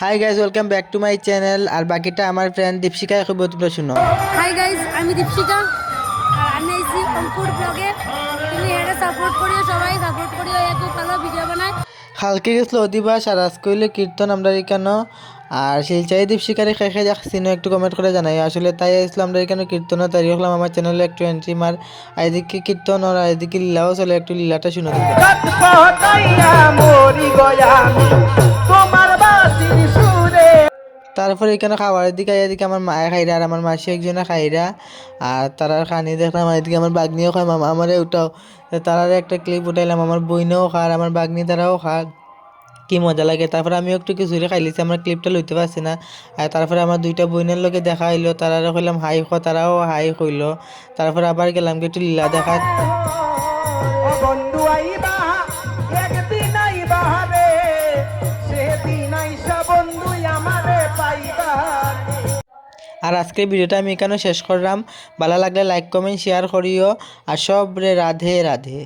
High guys welcome back to my channel. আর বাকিটা আমার ফ্রেন্ড দীপশিকা খুব তোমরা শুনো। হাই গাইজ, আমি দীপশিকা আর আমি আইছি অঙ্কুর ব্লগে। তুমি এটা সাপোর্ট করিও, সবাই সাপোর্ট করিও, একটু ভালো ভিডিও বানায়। হালকে গেছিল অধিবাস আর আজকইলে কীর্তন আমরা এখানে। আর শিলচাই দীপশিকারে খেয়ে যাচ্ছিনো একটু কমেন্ট করে জানাই। আসলে তাই আসলাম আমরা এখানে কীর্তন, তাই হলাম আমার চ্যানেলে একটু এন্ট্রি মার। এদিকে কীর্তন আর এদিকে লীলাও চলে, একটু লীলাটা শুনে তারপরে এখানে খাবারের দিকে এদিকে আমার মায়ে খাইরা আর আমার মাসি একজনে খাইরা। আর তারা খানি দেখলাম, এদিকে আমার বাগনিও খায়, মামা আমারে উঠাও। তারার একটা ক্লিপ উঠাইলাম, আমার বইনেও খায় আমার বাগনি তারাও খায়, কি মজা লাগে। তারপরে আমিও একটু কিছু খাইলিছি, আমার ক্লিপটা লইতে পারছি না। আর তারপরে আমার দুইটা বইনের লোকে দেখা হইলো, তারাও কইলাম হাই খ, তারাও হাই কইলো। তারপরে আবার গেলাম একটু লীলা দেখা। আর আজকের ভিডিওটা আমি এখানে শেষ করলাম। ভালো লাগলে লাইক কমেন্ট শেয়ার করিও। আর সব রে রাধে রাধে।